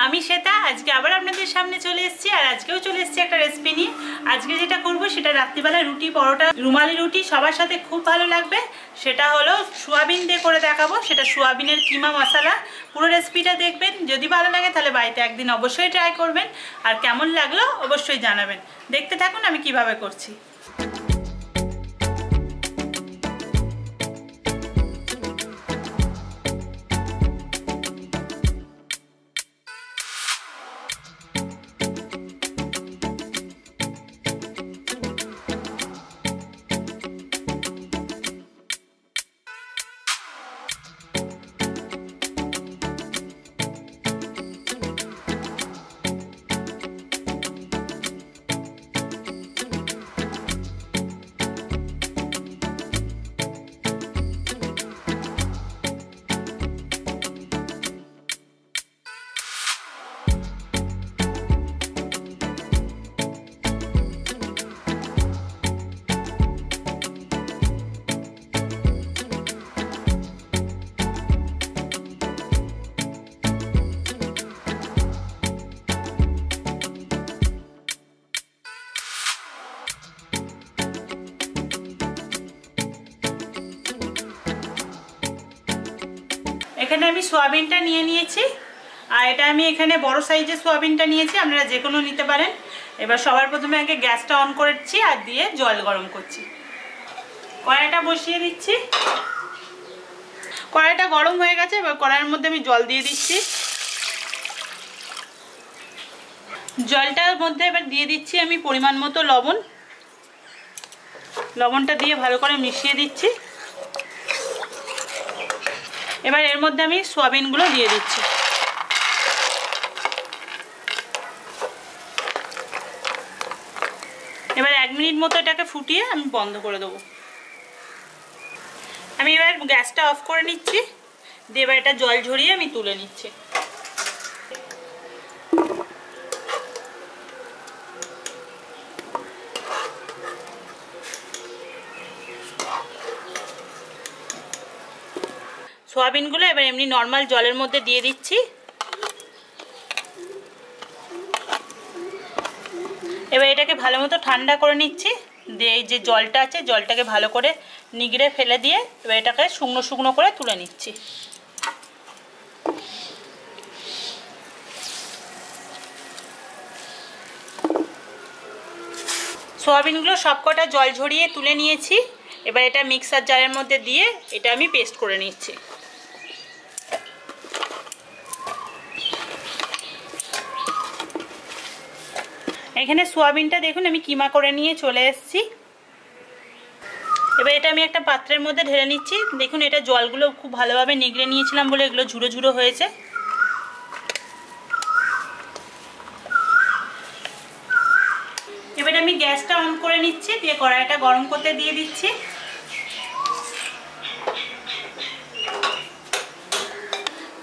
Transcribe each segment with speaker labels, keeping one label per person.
Speaker 1: আমি সেটা আজকে আবার আপনাদের সামনে চলে এসেছি আর আজকেও চলে এসেছি একটা রেসিপি নিয়ে। আজকে যেটা করব সেটা রাত্রিবেলা রুটি পরোটা রুমালি রুটি সবার সাথে খুব ভালো লাগবে। সেটা হলো সোয়াবিন দিয়ে করে দেখাবো, সেটা সোয়াবিনের কিমা মশলা। পুরো রেসিপিটা দেখবেন, যদি ভালো লাগে তাহলে বাড়িতে একদিন অবশ্যই ট্রাই করবেন আর কেমন লাগলো অবশ্যই জানাবেন। দেখতে থাকুন আমি কিভাবে করছি। এখানে আমি সোয়াবিনটা নিয়ে নিয়েছি আর এটা আমি এখানে বড় সাইজের সোয়াবিনটা নিয়েছি, আপনারা যে কোনো নিতে পারেন। এবার সবার প্রথমে আগে গ্যাসটা অন করেছি আর দিয়ে জল গরম করছি। কড়াইটা বসিয়ে দিচ্ছি। কড়াইটা গরম হয়ে গেছে, এবার কড়াইয়ের মধ্যে আমি জল দিয়ে দিচ্ছি। জলটার মধ্যে এবার দিয়ে দিচ্ছি আমি পরিমাণ মতো লবণ। লবণটা দিয়ে ভালো করে মিশিয়ে দিচ্ছি। এবার এর মধ্যে আমি সোয়াবিনগুলো দিয়ে দিচ্ছি। এবার 1 মিনিট মতো এটাকে ফুটিয়ে আমি বন্ধ করে দেবো। আমি এবার গ্যাসটা অফ করে নিচ্ছি, দিয়ে এবার এটা জল ঝরিয়ে আমি তুলে নিচ্ছি। সোয়াবিনগুলো এবার এমনি নর্মাল জলের মধ্যে দিয়ে দিচ্ছি। এবার এটাকে ভালো মতো ঠান্ডা করে নিচ্ছি, দিয়ে এই যে জলটা আছে জলটাকে ভালো করে নিগড়ে ফেলে দিয়ে এবার এটাকে শুকনো শুকনো করে তুলে নিচ্ছি। সোয়াবিনগুলো সবকটা জল ঝরিয়ে তুলে নিয়েছি। এবার এটা মিক্সার জারের মধ্যে দিয়ে এটা আমি পেস্ট করে নিচ্ছি। এখানে সোয়াবিনটা দেখুন আমি কিমা করে নিয়ে চলে এসেছি। এবার এটা আমি একটা পাত্রের মধ্যে ঢেলে নিচ্ছি। দেখুন এটা জলগুলো খুব ভালোভাবে নিগড়ে নিয়েছিলাম বলে এগুলো ঝুড়ো ঝুড়ো হয়েছে। এবার আমি গ্যাসটা অন করে নিচ্ছি, দিয়ে কড়াইটা গরম করতে দিয়ে দিচ্ছি।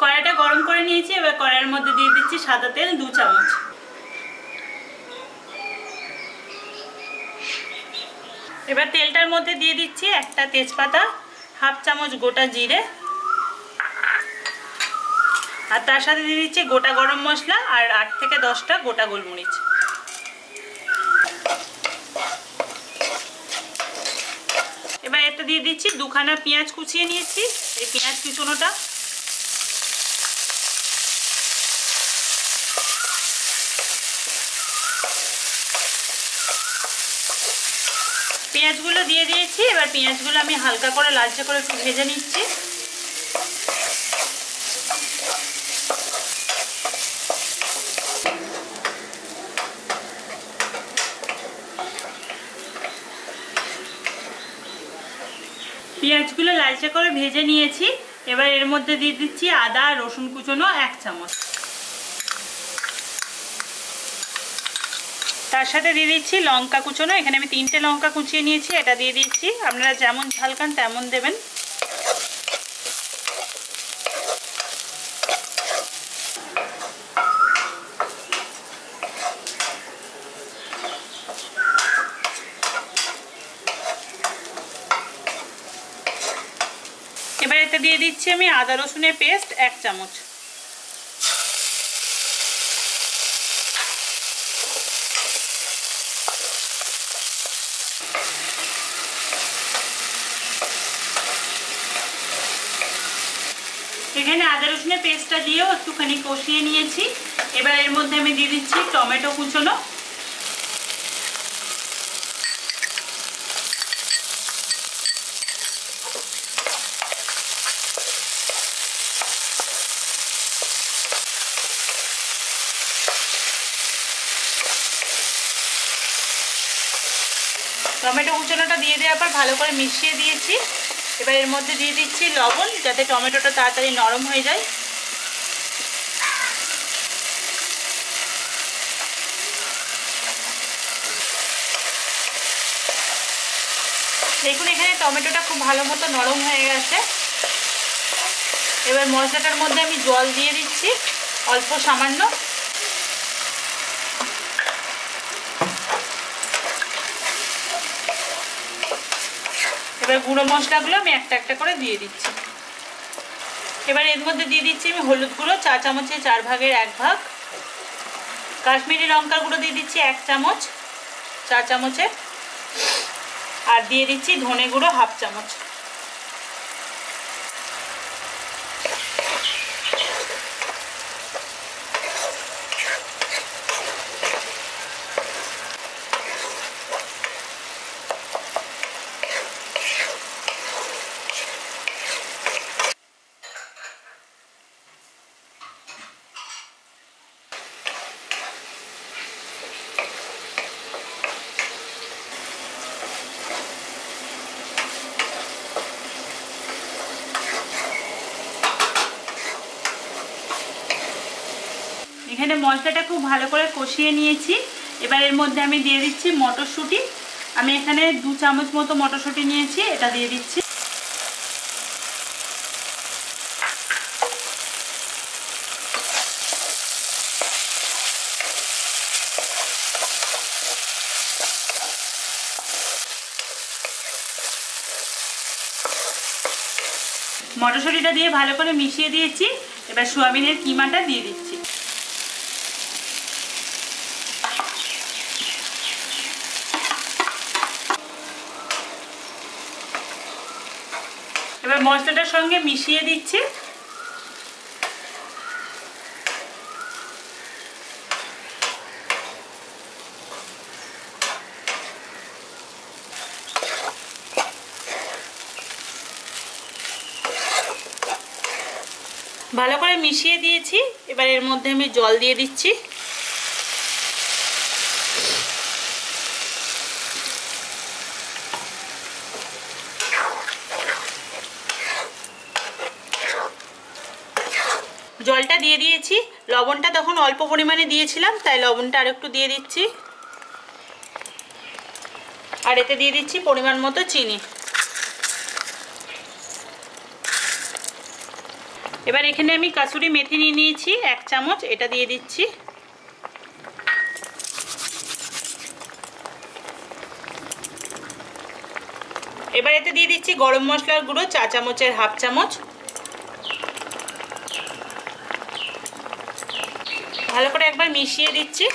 Speaker 1: কড়াইটা গরম করে নিয়েছি, এবার কড়াইয়ের মধ্যে দিয়ে দিচ্ছি সাদা তেল 2 চামচ। এবার তেলটার মধ্যে দিয়ে দিচ্ছি একটা তেজপাতা, 1/2 চামচ গোটা জিরে আর তার সাথে দিয়ে দিচ্ছি গোটা গরম মশলা আর 8 থেকে 10টা গোটা গোলমরিচ। এবার এটা দিয়ে দিচ্ছি 2খানা পেঁয়াজ কুচিয়ে নিয়েছি, এই পেঁয়াজ কুচোনোটা। পেঁয়াজগুলো দিয়ে দিয়েছি। এবার পেঁয়াজগুলো আমি হালকা করে লালচে করে একটু ভেজে নিচ্ছি। পেঁয়াজগুলো লালচে করে ভেজে নিয়েছি। এবার এর মধ্যে দিয়ে দিচ্ছি আদা আর রসুন কুচোনো 1 চামচ। তার সাথে দিয়ে দিচ্ছি লঙ্কা কুচোনো, এখানে আমি 3টে লঙ্কা কুচিয়ে নিয়েছি, এটা দিয়ে দিচ্ছি। আপনারা যেমন ঝাল খান তেমন দেবেন। এবার এতে দিয়ে দিচ্ছি আমি আদা রসুনের পেস্ট 1 চামচ। এখানে আদা রসুনের পেস্টটা দিয়েও একটুখানি কষিয়ে নিয়েছি। এবার এর মধ্যে আমি দিয়ে দিচ্ছি টমেটো কুচনো। টমেটো কুচনোটা দিয়ে দেওয়ার পর ভালো করে মিশিয়ে দিয়েছি। এবার এর মধ্যে দিয়ে দিচ্ছি লবণ, যাতে টমেটোটা তাড়াতাড়ি নরম হয়ে যায়। দেখুন এখানে টমেটোটা খুব ভালো মতো নরম হয়ে গেছে। এবার মশলাটার মধ্যে আমি জল দিয়ে দিচ্ছি অল্প সামান্য। এবার গুঁড়ো মশলাগুলো আমি একটা একটা করে দিয়ে দিচ্ছি। এবার এর মধ্যে দিয়ে দিচ্ছি আমি হলুদ গুঁড়ো 4 চামচের 4 ভাগের 1 ভাগ, কাশ্মীরি লঙ্কার গুঁড়ো দিয়ে দিচ্ছি 1 চামচ 4 চামচের, আর দিয়ে দিচ্ছি ধনে গুঁড়ো 1/2 চামচ। এখানে মশলাটা খুব ভালো করে কষিয়ে নিয়েছি। এবার এর মধ্যে আমি দিয়ে দিচ্ছি মটরশুঁটি। আমি এখানে 2 চামচ মতো মটরশুঁটি নিয়েছি, এটা দিয়ে দিচ্ছি। মটরশুঁটিটা দিয়ে ভালো করে মিশিয়ে দিয়েছি। এবার সোয়াবিনের কিমাটা দিয়ে দিচ্ছি। এবার মশলাটার সঙ্গে মিশিয়ে দিচ্ছি। ভালো করে মিশিয়ে দিয়েছি। এবার এর মধ্যে আমি জল দিয়ে দিচ্ছি। জলটা দিয়ে দিয়েছি। লবণটা তখন অল্প পরিমাণে দিয়েছিলাম, তাই লবণটা আরেকটু দিয়ে দিচ্ছি। আর এতে দিয়ে দিচ্ছি পরিমাণ মতো চিনি। এবার এখানে আমি কাসুরি মেথি নিয়ে নিয়েছি 1 চামচ, এটা দিয়ে দিচ্ছি। এবার এতে দিয়ে দিচ্ছি গরম মশলার গুঁড়ো 4 চামচের 1/2 চামচ। ভালো করে একবার মিশিয়ে দিচ্ছি।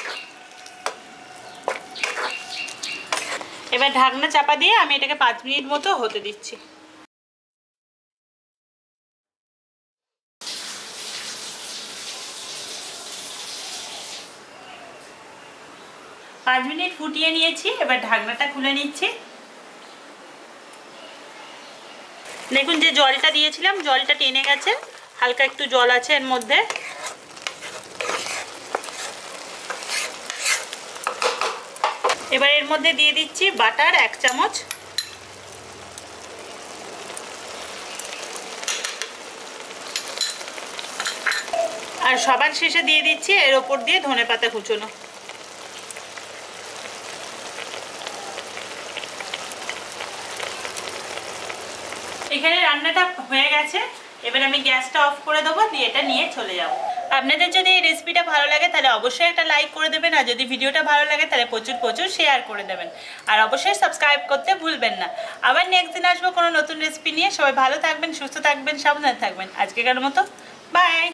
Speaker 1: এবার ঢাকনা চাপা দিয়ে আমি এটাকে 5 মিনিট মতো হতে দিচ্ছি। 5 মিনিট ফুটিয়ে নিয়েছি। এবার ঢাকনাটা খুলে নিচ্ছি। দেখুন যে জলটা দিয়েছিলাম জলটা টেনে গেছে, হালকা একটু জল আছে এর মধ্যে। এবার এর মধ্যে দিয়ে দিচ্ছি বাটার 1 চামচ। আর সবার শেষে দিয়ে দিচ্ছি এর ওপর দিয়ে ধনেপাতা কুচনো। এখানে রান্নাটা হয়ে গেছে। এবার আমি গ্যাসটা অফ করে দেবো, দিয়ে এটা নিয়ে চলে যাব। আপনাদের যদি এই রেসিপিটা ভালো লাগে তাহলে অবশ্যই একটা লাইক করে দেবেন, আর যদি ভিডিওটা ভালো লাগে তাহলে প্রচুর শেয়ার করে দেবেন, আর অবশ্যই সাবস্ক্রাইব করতে ভুলবেন না। আবার নেক্সট দিন আসবো কোনো নতুন রেসিপি নিয়ে। সবাই ভালো থাকবেন, সুস্থ থাকবেন, সাবধানে থাকবেন। আজকেকার মতো বাই।